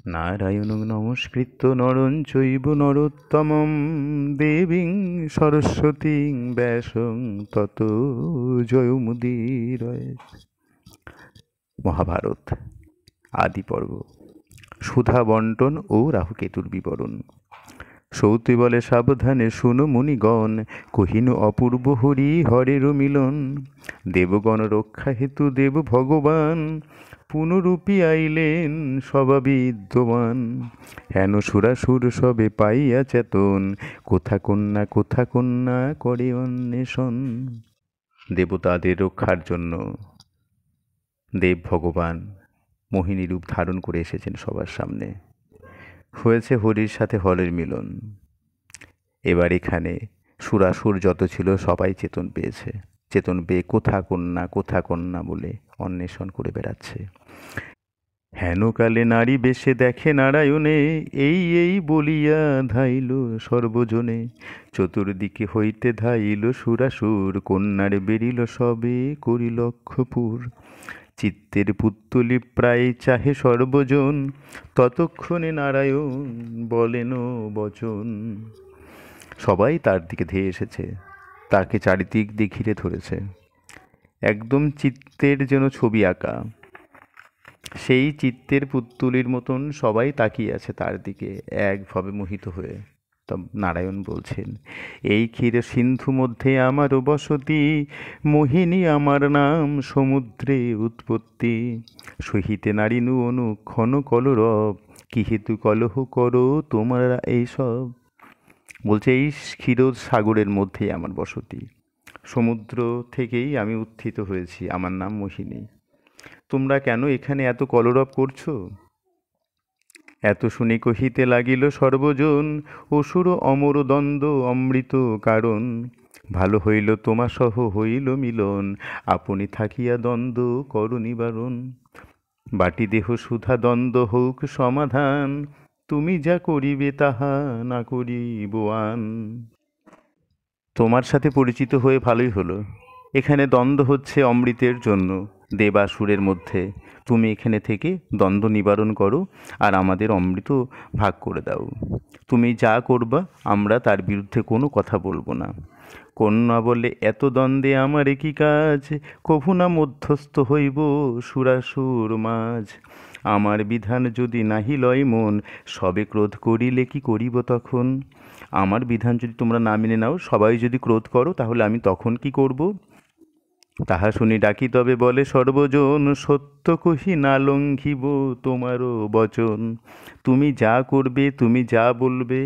নারায়ণং নমস্কৃত্য নরং চৈব নরোত্তমং দেবীং সরস্বতীং ব্যাসং ততো জয়মুদীরয়ে। মহাভারত আদি পর্ব। সুধা বন্টন ও রাহুকেতুর বিবরণ। সৌতি বলে, সাবধানে শুনো মুনিগণ, কহিনু অপূর্ব হরি হরের মিলন। দেবগণ রক্ষা হেতু দেব ভগবান, পুনরূপী আইলেন সবাবিদ্যমান। হেন সুরাসুর সবে পাইয়া চেতন, কোথা কন্যা করে অন্বেষণ। দেবতাদের রক্ষার জন্য দেব ভগবান মোহিনী রূপ ধারণ করে এসেছেন সবার সামনে। হয়েছে হরির সাথে হরের মিলন। এবার এখানে সুরাসুর যত ছিল সবাই চেতন পেয়েছে। চেতন পেয়ে কোথা কন্যা বলে অন্বেষণ করে বেড়াচ্ছে। হেনকালে নারী বেশে দেখে নারায়ণে, এই বলিয়া ধাইল সর্বজনে। চতুর্দিকে হইতে ধাইল সুরাসুর, কন্যার বেরিল সবে করি লক্ষপুর। চিত্তের পুত্তলি প্রায় চাহে সর্বজন, ততক্ষণে নারায়ণ বলেন বচন। সবাই তার দিকে ধেয়ে এসেছে, তাকে চারিদিক দিয়ে ঘিরে ধরেছে। একদম চিত্তের যেন ছবি আঁকা, সেই চিত্তের পুত্তলির মতন সবাই তাকিয়ে আছে তার দিকে একভাবে মোহিত হয়ে। তব নারায়ণ বলছেন, এই ক্ষীর সিন্ধু মধ্যে আমারও বসতি, মোহিনী আমার নাম সমুদ্রে উৎপত্তি। সহিতে নারিনু অনুক্ষণ কলরব, কি হেতু কলহ করো তোমরা এইসব। বলছে, এই ক্ষীর সাগরের মধ্যেই আমার বসতি, সমুদ্র থেকেই আমি উত্থিত হয়েছি, আমার নাম মোহিনী। তোমরা কেন এখানে এত কলরব করছো? এত শুনে কহিতে লাগিল সর্বজন, অসুর অমর দ্বন্দ্ব অমৃত কারণ। ভালো হইল তোমা সহ হইল মিলন, আপনি থাকিয়া দ্বন্দ্ব কর নিবারণ। বাটি দেহ সুধা দ্বন্দ্ব হোক সমাধান, তুমি যা করিবে তাহা না করিব আন। তোমার সাথে পরিচিত হয়ে ভালোই হলো। এখানে দ্বন্দ্ব হচ্ছে অমৃতের জন্য, দেবাসুরের মধ্যে। তুমি এখানে থেকে দ্বন্দ্ব নিবারণ করো আর আমাদের অমৃত ভাগ করে দাও। তুমি যা করবা আমরা তার বিরুদ্ধে কোনো কথা বলবো না। কন্যা বলে, এত দ্বন্দ্বে আমার কি কাজ, কভু না মধ্যস্থ হইব সুরাসুর মাঝ। আমার বিধান যদি নাহি লয় মন, সবে ক্রোধ করিলে কি করিব তখন। আমার বিধান যদি তোমরা না মেনে নাও, সবাই যদি ক্রোধ করো, তাহলে আমি তখন কি করব? তাহা শুনি ডাকি তবে বলে সর্বজন, সত্য কহি না লঙ্ঘিব তোমারও বচন। তুমি যা করবে, তুমি যা বলবে,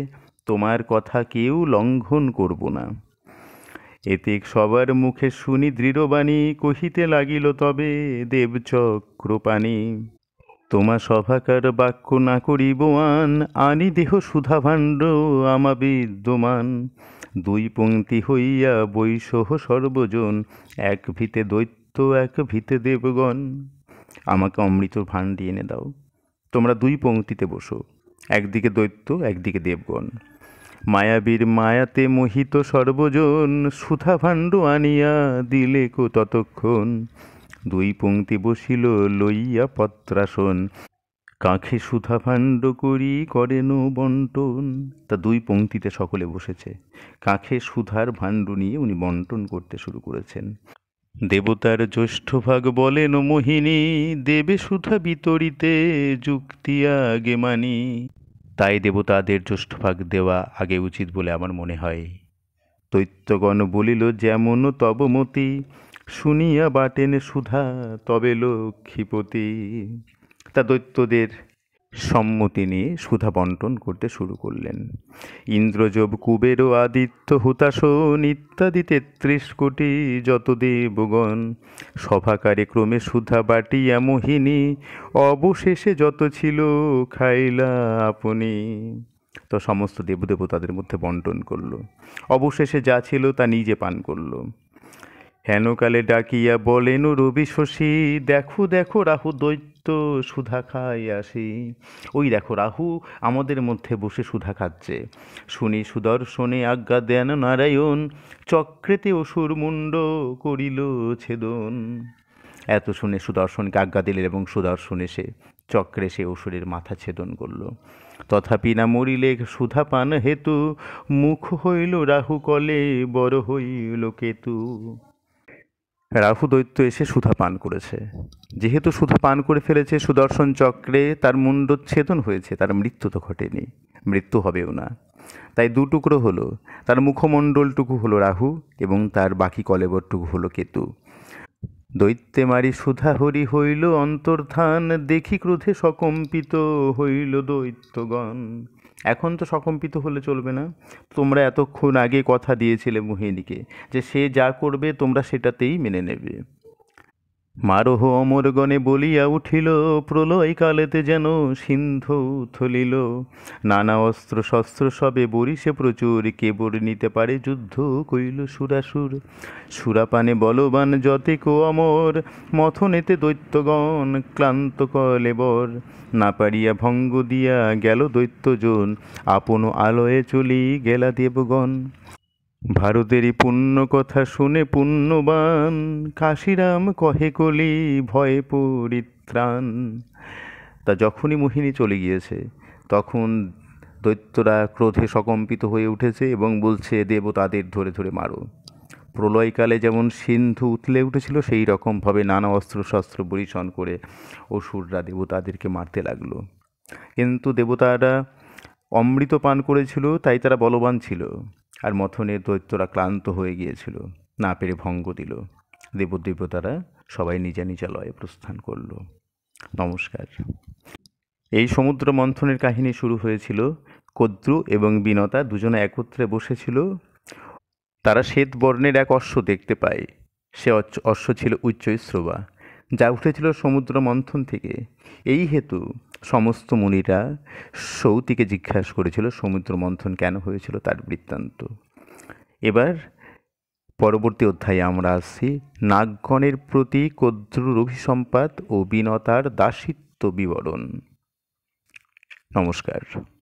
তোমার কথা কেউ লঙ্ঘন করব না। এতে সবার মুখে শুনি দৃঢ়বাণী, কহিতে লাগিল তবে দেবচক্রপাণি। তোমা সভাকার বাক্য না করিব আন, আনি দেহ সুধা ভাণ্ড আমা বিদ্যমান। দুই পংক্তি হইয়া বৈষহ সর্বজন, এক ভিতে দৈত্য এক ভিতে দেবগণ। আমাকে অমৃত ভাণ্ডি এনে দাও। তোমরা দুই পংক্তিতে বসো, একদিকে দৈত্য একদিকে দেবগণ। মায়াবীর মায়াতে মোহিত সর্বজন, সুধা ভাণ্ড আনিয়া দিলে কো ততক্ষণ। দুই পংক্তি বসিল লইয়া পত্রাসন, কাঁখে সুধা ভাণ্ড করি করেন বন্টন। তা দুই পংক্তিতে সকলে বসেছে, কাঁখে সুধার ভাণ্ড নিয়ে উনি বন্টন করতে শুরু করেছেন। দেবতার জ্যৈষ্ঠ ভাগ বলেন মোহিনী, দেবে সুধা বিতরিতে যুক্তি আগে মানি। তাই দেবতাদের জ্যৈষ্ঠ ভাগ দেওয়া আগে উচিত বলে আমার মনে হয়। দৈত্যগণ বলিল, যেমন তব মতি, শুনিয়া বাটেন সুধা তবে লক্ষ্মীপতি। তা দৈত্যদের সম্মতি নিয়ে সুধা বন্টন করতে শুরু করলেন। ইন্দ্রজব কুবের আদিত্য হুতাশন ইত্যাদি ৩৩ কোটি যত দেবগণ, সভাকারে ক্রমে সুধা বাটিয়া মোহিনী, অবশেষে যত ছিল খাইলা আপনি। তো সমস্ত দেবদেবতাদের মধ্যে বন্টন করলো, অবশেষে যা ছিল তা নিজে পান করলো। হেনকালে ডাকিয়া বলেন রবি শশী, দেখো দেখো রাহু দৈত্য সুধা খাই আসি। ওই দেখো রাহু আমাদের মধ্যে বসে সুধা খাচ্ছে। শুনি সুদর্শনে আজ্ঞা দেন নারায়ণ, চক্রেতে অসুর মুণ্ড করিল ছেদন। এত শুনে সুদর্শনকে আজ্ঞা দিলেন এবং সুদর্শন এসে চক্রে সে অসুরের মাথা ছেদন করল। তথাপি না মরিলে সুধা পান হেতু, মুখ হইল রাহু কলে, বড় হইল কেতু। রাহু দৈত্য এসে সুধা পান করেছে। যেহেতু সুধা পান করে ফেলেছে, সুদর্শন চক্রে তার মুণ্ডচ্ছেদন হয়েছে, তার মৃত্যু তো ঘটেনি, মৃত্যু হবেও না। তাই দুটুকরো হলো, তার মুখমণ্ডলটুকু হলো রাহু এবং তার বাকি কলেবরটুকু হলো কেতু। দৈত্যে মারি সুধা হরি হইল অন্তর্ধান, দেখি ক্রোধে সকম্পিত হইল দৈত্যগণ। এখন তো সকম্পিত হলে চলবে না। তোমরা এতক্ষণ আগে কথা দিয়েছিলে মোহিনীকে যে সে যা করবে তোমরা সেটাতেই মেনে নেবে। মারোহ অমরগণে বলিয়া উঠিল, প্রলয় কালেতে যেন সিন্ধু থলিল। নানা অস্ত্র শস্ত্র সবে বরিশে প্রচুর, কে বরে নিতে পারে যুদ্ধ কইল সুরাসুর। সুরাপানে বলবান যতেক অমর, মথনেতে দৈত্যগণ ক্লান্ত কলেবর। না পারিয়া ভঙ্গ দিয়া গেল দৈত্যজন, আপন আলয়ে চলি গেলা দেবগণ। ভারতেরই পুণ্য কথা শুনে পুণ্যবান, কাশিরাম কহে কলি ভয়ে পরিত্রাণ। তা যখনই মোহিনী চলে গিয়েছে তখন দৈত্যরা ক্রোধে সকম্পিত হয়ে উঠেছে এবং বলছে দেবতাদের ধরে ধরে মারো। প্রলয়কালে যেমন সিন্ধু উথলে উঠেছিল সেই রকমভাবে নানা অস্ত্রশস্ত্র বরিশন করে অসুররা দেবতাদেরকে মারতে লাগলো। কিন্তু দেবতারা অমৃত পান করেছিল, তাই তারা বলবান ছিল, আর মথনের দৈত্যরা ক্লান্ত হয়ে গিয়েছিল, না পেরে ভঙ্গ দিল। দেবদেবতারা সবাই নিজা নিজা লয়ে প্রস্থান করল। নমস্কার। এই সমুদ্র মন্থনের কাহিনী শুরু হয়েছিল কদ্রু এবং বিনতা দুজনে একত্রে বসেছিল। তারা শ্বেত বর্ণের এক অশ্ব দেখতে পায়। সে অশ্ব ছিল উচ্চৈঃস্রবা, যা উঠেছিল সমুদ্র মন্থন থেকে। এই হেতু সমস্ত মুনিরা সৌতিকে জিজ্ঞাসা করেছিল সমুদ্র মন্থন কেন হয়েছিল তার বৃত্তান্ত। এবার পরবর্তী অধ্যায়ে আমরা আসছি নাগগণের প্রতি কদ্রুর অভিসম্পাত ও বিনতার দাসিত্ব বিবরণ। নমস্কার।